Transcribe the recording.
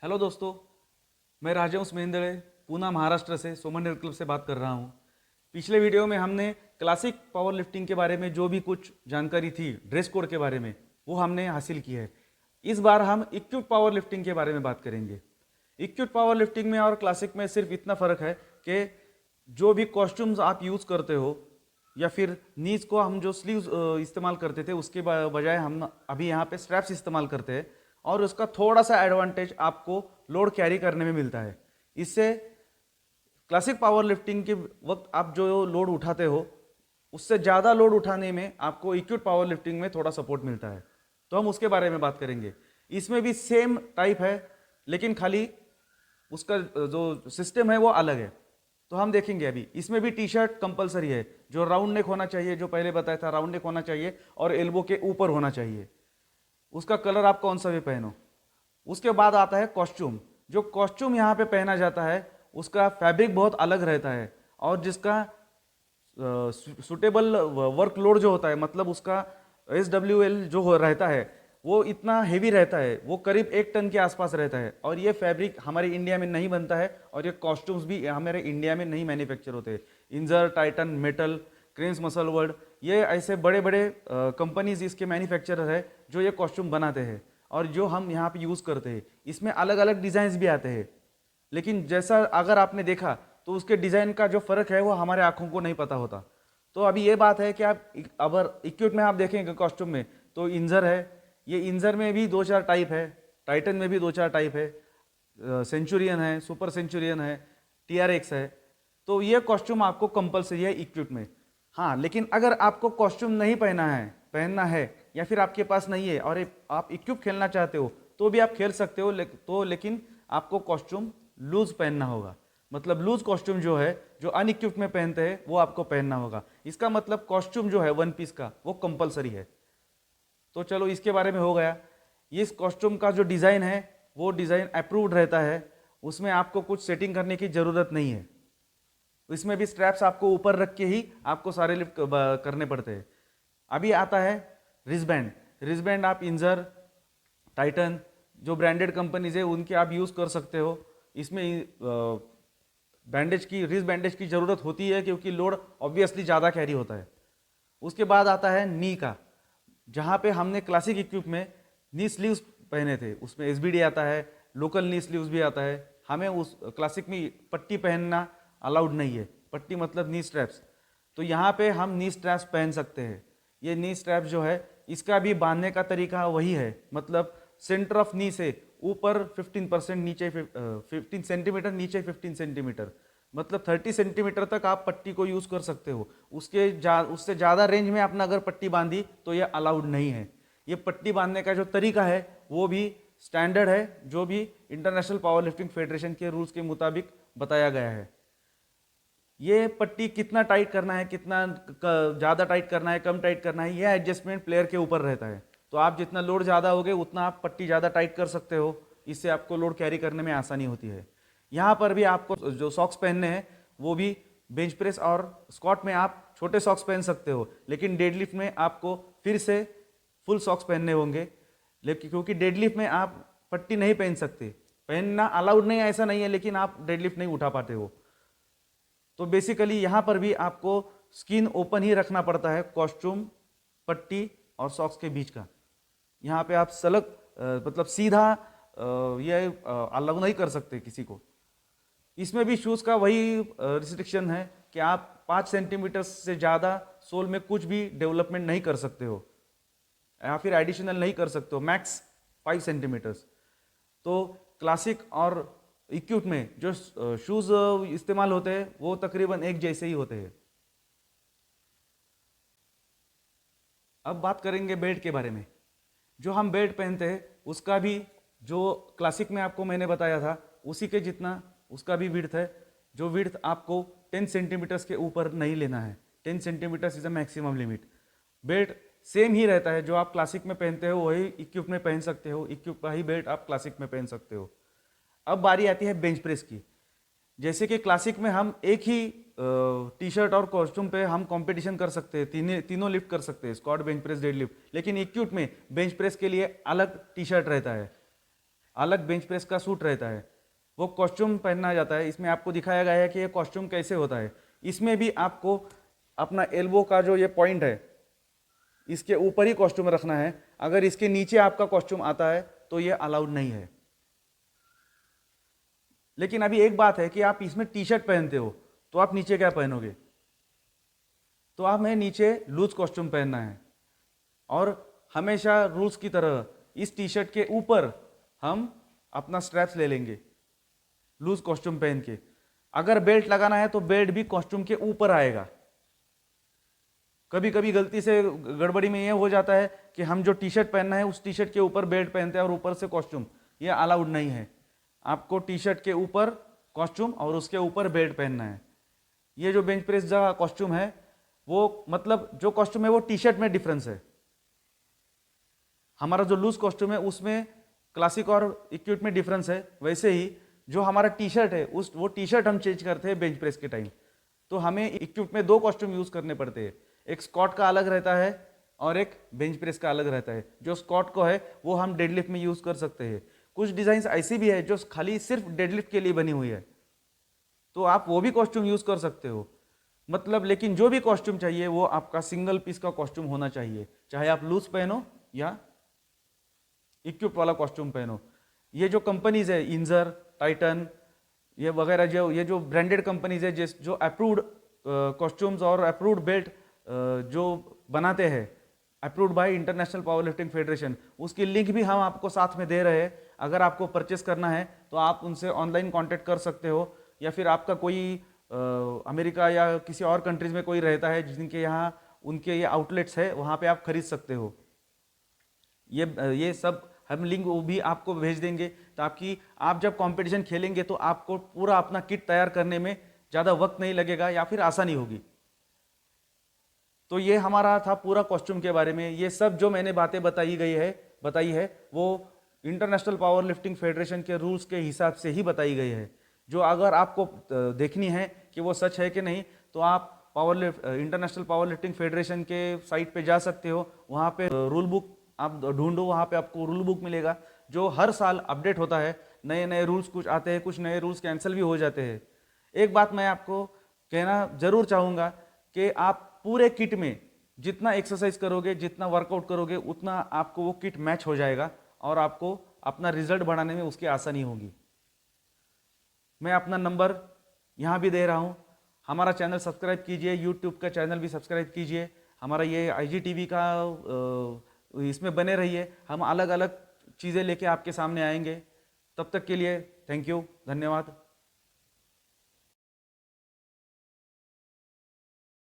Hello दोस्तों, मैं राजहंस मेंदड़े पूना महाराष्ट्र से सोमन हेल्थ क्लब से बात कर रहा हूँ। पिछले वीडियो में हमने क्लासिक पावर लिफ्टिंग के बारे में जो भी कुछ जानकारी थी ड्रेस कोड के बारे में वो हमने हासिल की है। इस बार हम इक्विप पावर लिफ्टिंग के बारे में बात करेंगे। इक्विप पावर लिफ्टिंग में और क्लासिक में सिर्फ इतना फ़र्क है कि जो भी कॉस्ट्यूम्स आप यूज़ करते हो या फिर नीज को हम जो स्लीव्स इस्तेमाल करते थे उसके बजाय हम अभी यहाँ पे स्ट्रैप्स इस्तेमाल करते हैं और उसका थोड़ा सा एडवांटेज आपको लोड कैरी करने में मिलता है। इससे क्लासिक पावर लिफ्टिंग के वक्त आप जो लोड उठाते हो उससे ज़्यादा लोड उठाने में आपको इक्विप पावर लिफ्टिंग में थोड़ा सपोर्ट मिलता है। तो हम उसके बारे में बात करेंगे। इसमें भी सेम टाइप है लेकिन खाली उसका जो सिस्टम है वो अलग है। तो हम देखेंगे अभी इसमें भी टी शर्ट कंपलसरी है, जो राउंड नेक होना चाहिए, जो पहले बताया था राउंड नेक होना चाहिए और एल्बो के ऊपर होना चाहिए। उसका कलर आप कौन सा भी पहनो। उसके बाद आता है कॉस्ट्यूम। जो कॉस्ट्यूम यहाँ पे पहना जाता है उसका फैब्रिक बहुत अलग रहता है और जिसका सुटेबल वर्कलोड जो होता है, मतलब उसका SWL जो रहता है वो इतना हेवी रहता है, वो करीब 1 टन के आसपास रहता है। और ये फैब्रिक हमारे इंडिया में नहीं बनता है और ये कॉस्ट्यूम्स भी हमारे इंडिया में नहीं मैन्युफैक्चर होते हैं। Inzer, Titan, Metal, Cranes, Muscle World, ये ऐसे बड़े बड़े कंपनीज इसके मैन्युफैक्चरर है जो ये कॉस्ट्यूम बनाते हैं और जो हम यहाँ पे यूज़ करते हैं। इसमें अलग अलग डिज़ाइंस भी आते हैं, लेकिन जैसा अगर आपने देखा तो उसके डिज़ाइन का जो फ़र्क है वो हमारे आँखों को नहीं पता होता। तो अभी ये बात है कि आप अगर इक्विप में आप देखेंगे कॉस्ट्यूम में तो इंजर है। ये इंजर में भी 2-4 टाइप है, टाइटन में भी 2-4 टाइप है, सेंचुरियन है, सुपर सेंचुरियन है, TRX है। तो ये कॉस्ट्यूम आपको कंपलसरी है इक्विप में। हाँ, लेकिन अगर आपको कॉस्ट्यूम नहीं पहनना है या फिर आपके पास नहीं है और आप इक्विप खेलना चाहते हो तो भी आप खेल सकते हो, लेकिन आपको कॉस्ट्यूम लूज पहनना होगा। मतलब लूज कॉस्ट्यूम जो है, जो अनइक्विप्ड में पहनते हैं वो आपको पहनना होगा। इसका मतलब कॉस्ट्यूम जो है वन पीस का वो कंपलसरी है। तो चलो इसके बारे में हो गया। इस कॉस्ट्यूम का जो डिज़ाइन है वो डिज़ाइन अप्रूव्ड रहता है, उसमें आपको कुछ सेटिंग करने की ज़रूरत नहीं है। इसमें भी स्ट्रैप्स आपको ऊपर रख के ही आपको सारे लिफ्ट करने पड़ते हैं। अभी आता है रिस्बैंड। रिस्बैंड आप इंजर, टाइटन, जो ब्रांडेड कंपनीज है उनके आप यूज़ कर सकते हो। इसमें रिस्ट बैंडेज की ज़रूरत होती है क्योंकि लोड ऑब्वियसली ज़्यादा कैरी होता है। उसके बाद आता है नी का, जहाँ पे हमने क्लासिक इक्विप में नी स्लीव्स पहने थे, उसमें SBD आता है, लोकल नी स्लीव्स भी आता है। हमें उस क्लासिक में पट्टी पहनना अलाउड नहीं है, पट्टी मतलब नी स्ट्रैप्स। तो यहाँ पे हम नी स्ट्रैप्स पहन सकते हैं। ये नी स्ट्रैप जो है इसका भी बांधने का तरीका वही है, मतलब सेंटर ऑफ नी से ऊपर 15% नीचे 15 सेंटीमीटर, नीचे 15 सेंटीमीटर, मतलब 30 सेंटीमीटर तक आप पट्टी को यूज़ कर सकते हो। उससे ज़्यादा रेंज में आपने अगर पट्टी बांधी तो ये अलाउड नहीं है। ये पट्टी बांधने का जो तरीका है वो भी स्टैंडर्ड है, जो भी इंटरनेशनल पावर लिफ्टिंग फेडरेशन के रूल्स के मुताबिक बताया गया है। ये पट्टी कितना टाइट करना है, कितना ज़्यादा टाइट करना है, कम टाइट करना है, ये एडजस्टमेंट प्लेयर के ऊपर रहता है। तो आप जितना लोड ज़्यादा होगे उतना आप पट्टी ज़्यादा टाइट कर सकते हो, इससे आपको लोड कैरी करने में आसानी होती है। यहाँ पर भी आपको जो सॉक्स पहनने हैं वो भी बेंच प्रेस और स्क्वाट में आप छोटे सॉक्स पहन सकते हो, लेकिन डेडलिफ्ट में आपको फिर से फुल सॉक्स पहनने होंगे। लेकिन क्योंकि डेडलिफ्ट में आप पट्टी नहीं पहन सकते, पहनना अलाउड नहीं है ऐसा नहीं है, लेकिन आप डेडलिफ्ट नहीं उठा पाते हो। तो बेसिकली यहाँ पर भी आपको स्किन ओपन ही रखना पड़ता है कॉस्ट्यूम, पट्टी और सॉक्स के बीच का। यहाँ पे आप सलग मतलब सीधा ये अलग नहीं कर सकते किसी को। इसमें भी शूज़ का वही रिस्ट्रिक्शन है कि आप 5 सेंटीमीटर से ज़्यादा सोल में कुछ भी डेवलपमेंट नहीं कर सकते हो या फिर एडिशनल नहीं कर सकते हो, मैक्स 5 सेंटीमीटर्स। तो क्लासिक और इक्विप में जो शूज़ इस्तेमाल होते हैं वो तकरीबन एक जैसे ही होते हैं। अब बात करेंगे बेल्ट के बारे में। जो हम बेल्ट पहनते हैं उसका भी, जो क्लासिक में आपको मैंने बताया था उसी के जितना उसका भी विड्थ है। जो विड्थ आपको 10 सेंटीमीटर्स के ऊपर नहीं लेना है, 10 centimetres is a maximum limit. Belt same ही रहता है, जो आप क्लासिक में पहनते हो वही इक्विप में पहन सकते हो, इक्विप का ही बेल्ट आप क्लासिक में पहन सकते हो। अब बारी आती है बेंच प्रेस की। जैसे कि क्लासिक में हम एक ही टी शर्ट और कॉस्ट्यूम पे हम कंपटीशन कर सकते हैं, तीनों लिफ्ट कर सकते हैं, squat, bench press, dead lift. लेकिन इक्विप में बेंच प्रेस के लिए अलग टी शर्ट रहता है, अलग बेंच प्रेस का सूट रहता है, वो कॉस्ट्यूम पहनना जाता है। इसमें आपको दिखाया गया है कि ये कॉस्ट्यूम कैसे होता है। इसमें भी आपको अपना एल्बो का जो ये पॉइंट है इसके ऊपर ही कॉस्ट्यूम रखना है। अगर इसके नीचे आपका कॉस्ट्यूम आता है तो ये अलाउड नहीं है। लेकिन अभी एक बात है कि आप इसमें टी शर्ट पहनते हो तो आप नीचे क्या पहनोगे? तो आप में नीचे लूज कॉस्ट्यूम पहनना है, और हमेशा रूल्स की तरह इस टी शर्ट के ऊपर हम अपना स्ट्रैप्स ले लेंगे लूज कॉस्ट्यूम पहन के। अगर बेल्ट लगाना है तो बेल्ट भी कॉस्ट्यूम के ऊपर आएगा। कभी कभी गलती से गड़बड़ी में यह हो जाता है कि हम जो टी शर्ट पहनना है उस टी शर्ट के ऊपर बेल्ट पहनते हैं और ऊपर से कॉस्ट्यूम। ये अलाउड नहीं है। आपको टी शर्ट के ऊपर कॉस्ट्यूम और उसके ऊपर बेल्ट पहनना है। ये जो बेंच प्रेस का कॉस्ट्यूम है वो मतलब जो कॉस्ट्यूम है वो टी शर्ट में डिफरेंस है। हमारा जो लूज कॉस्ट्यूम है उसमें क्लासिक और इक्विप में डिफरेंस है। वैसे ही जो हमारा टी शर्ट है वो टी शर्ट हम चेंज करते हैं बेंच प्रेस के टाइम। तो हमें इक्विप में दो कॉस्ट्यूम यूज करने पड़ते हैं, एक स्क्वाट का अलग रहता है और एक बेंच प्रेस का अलग रहता है। जो स्क्वाट को है वो हम डेडलिफ्ट में यूज कर सकते हैं। कुछ डिजाइन ऐसी भी है जो खाली सिर्फ डेडलिफ्ट के लिए बनी हुई है, तो आप वो भी कॉस्ट्यूम यूज कर सकते हो। मतलब लेकिन जो भी कॉस्ट्यूम चाहिए वो आपका सिंगल पीस का कॉस्ट्यूम होना चाहिए, चाहे आप लूज पहनो या इक्विप वाला कॉस्ट्यूम पहनो। ये जो कंपनीज है इंजर, टाइटन, ये वगैरह ये जो ब्रांडेड कंपनीज है जो अप्रूव्ड कॉस्ट्यूम्स और अप्रूव्ड बेल्ट जो बनाते हैं, approved by international power lifting federation, उसकी लिंक भी हम आपको साथ में दे रहे हैं। अगर आपको परचेस करना है तो आप उनसे ऑनलाइन कांटेक्ट कर सकते हो, या फिर आपका कोई अमेरिका या किसी और कंट्रीज में कोई रहता है जिनके यहाँ उनके ये आउटलेट्स है, वहाँ पे आप खरीद सकते हो। ये सब हम लिंक वो भी आपको भेज देंगे, ताकि आप जब कंपटीशन खेलेंगे तो आपको पूरा अपना किट तैयार करने में ज़्यादा वक्त नहीं लगेगा या फिर आसानी होगी। तो ये हमारा था पूरा कॉस्ट्यूम के बारे में। ये सब जो मैंने बातें बताई है वो इंटरनेशनल पावर लिफ्टिंग फेडरेशन के रूल्स के हिसाब से ही बताई गई है। जो अगर आपको देखनी है कि वो सच है कि नहीं, तो आप इंटरनेशनल पावर लिफ्टिंग फेडरेशन के साइट पे जा सकते हो। वहाँ पे रूल बुक आप ढूंढो, वहाँ पे आपको रूल बुक मिलेगा जो हर साल अपडेट होता है। नए नए रूल्स कुछ आते हैं, कुछ नए रूल्स कैंसिल भी हो जाते हैं। एक बात मैं आपको कहना जरूर चाहूँगा कि आप पूरे किट में जितना एक्सरसाइज करोगे, जितना वर्कआउट करोगे, उतना आपको वो किट मैच हो जाएगा और आपको अपना रिजल्ट बढ़ाने में उसकी आसानी होगी। मैं अपना नंबर यहाँ भी दे रहा हूँ। हमारा चैनल सब्सक्राइब कीजिए, यूट्यूब का चैनल भी सब्सक्राइब कीजिए। हमारा ये IGTV का इसमें बने रहिए। हम अलग अलग चीज़ें लेके आपके सामने आएंगे। तब तक के लिए थैंक यू, धन्यवाद।